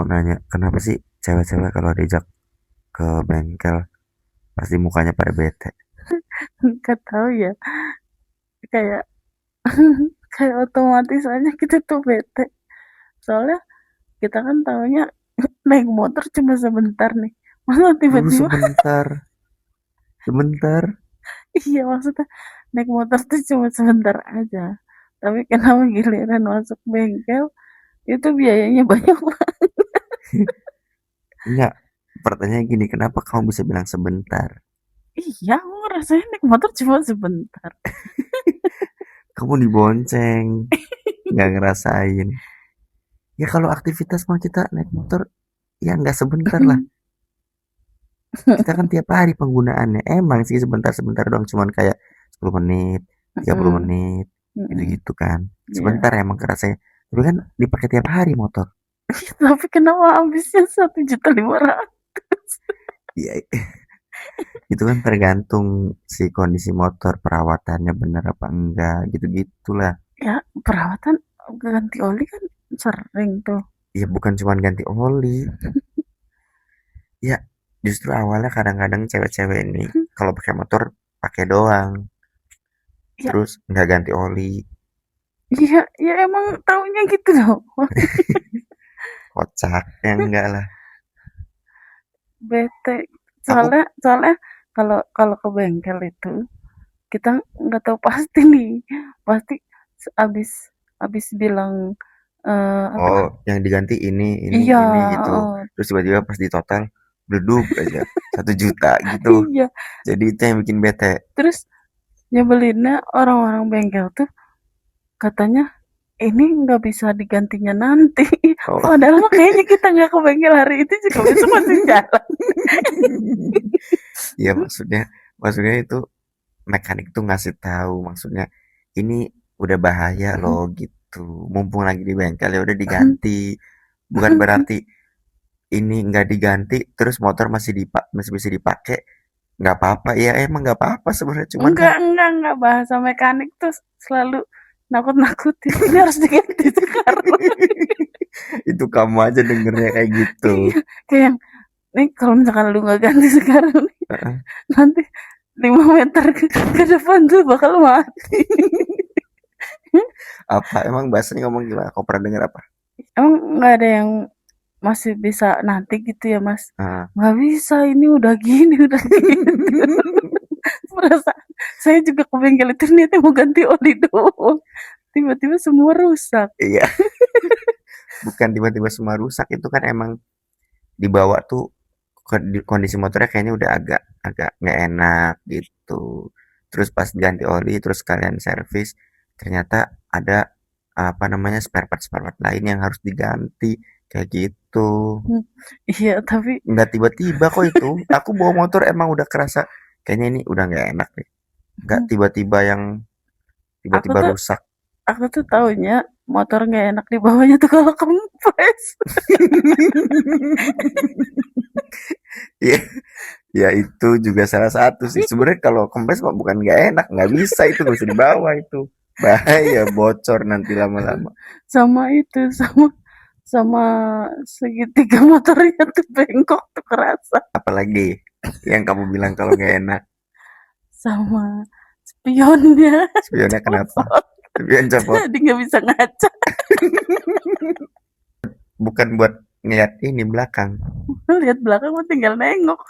mau nanya, kenapa sih cewek-cewek kalau diajak ke bengkel pasti mukanya pada bete? Nggak tahu ya, kayak kayak otomatis aja kita tuh bete. Soalnya kita kan taunya naik motor cuma sebentar nih. Masa tiba-tiba Sebentar, sebentar. iya maksudnya naik motor tuh cuma sebentar aja. Tapi kenapa giliran masuk bengkel itu biayanya banyak banget. Enggak, pertanyaan gini, kenapa kamu bisa bilang sebentar? Iya, aku ngerasain naik motor cuma sebentar. Kamu dibonceng, nggak ngerasain. Ya kalau aktivitas mah kita naik motor, ya nggak sebentar lah. Kita kan tiap hari penggunaannya. Emang sih sebentar-sebentar doang, cuman kayak 10 menit, 30 Mm-mm, menit, mm-mm, gitu-gitu kan. iya. Sebentar emang kerasanya. Tapi kan dipakai tiap hari motor. Tapi kenapa habisnya 1.500.000? Ya, itu kan tergantung si kondisi motor, perawatannya bener apa enggak, gitu-gitulah. Ya, perawatan ganti oli kan sering tuh. Ya bukan cuma ganti oli. Ya, justru awalnya kadang-kadang cewek-cewek ini kalau pakai motor pakai doang, Ya, terus nggak ganti oli. iya, ya emang taunya gitu loh. Kocak, ya enggak lah. Bete. Aku Soalnya kalau kalau ke bengkel itu kita nggak tahu pasti nih. Pasti abis abis bilang apa? oh yang diganti Iya, ini gitu. heeh. Terus tiba-tiba pas di total bleduk aja 1 juta gitu. Iya. Jadi itu yang bikin bete. Terus nyebelinnya orang-orang bengkel tuh katanya ini nggak bisa digantinya nanti. Oh, Padahal mah kayaknya kita nggak ke bengkel hari itu juga besok masih jalan. iya maksudnya, maksudnya itu mekanik tuh ngasih tahu, maksudnya ini udah bahaya loh gitu. Mumpung lagi di bengkel ya udah diganti. Bukan berarti ini nggak diganti terus motor masih bisa dipakai, nggak apa-apa ya, emang nggak apa-apa sebenarnya, cuman kan Enggak. Bahasa mekanik tuh selalu nakut-nakutin. Ini harus diganti sekarang. itu kamu aja dengernya kayak gitu. Iya, kayak yang, nih kalau misalkan lu nggak ganti sekarang nih, Heeh. nanti 5 meter ke depan tuh bakal mati. Apa emang bahasanya ngomong gimana, kau pernah dengar apa? Emang nggak ada yang masih bisa nanti gitu ya mas? Heeh. Nggak bisa, ini udah gini, udah gitu. Perasaan saya juga ke bengkel itu niatnya mau ganti oli doang. Tiba-tiba semua rusak. Iya, bukan tiba-tiba semua rusak, itu kan emang dibawa tuh kondisi motornya kayaknya udah agak agak nggak enak gitu. Terus pas ganti oli, terus kalian servis, ternyata ada apa namanya spare part lain yang harus diganti kayak gitu. Hmm, iya, tapi Nggak tiba-tiba kok itu. Aku bawa motor emang udah kerasa kayaknya ini udah nggak enak deh. Nggak hmm, tiba-tiba yang aku tiba-tiba tuh rusak. aku tuh taunya motor nggak enak di bawahnya tuh kalau kempes. Iya, ya itu juga salah satu sih. Sebenarnya kalau kempes mah bukan nggak enak, nggak bisa itu, nggak bisa dibawa itu. Bahaya bocor nanti lama-lama. Sama itu, sama segitiga motornya tuh bengkok tuh kerasa. Apalagi yang kamu bilang kalau nggak enak. Sama spionnya Spionnya kenapa? copot. Spion copot. Jadi nggak bisa ngaca. Bukan buat ngeliat ini belakang. Lihat belakang mah tinggal nengok.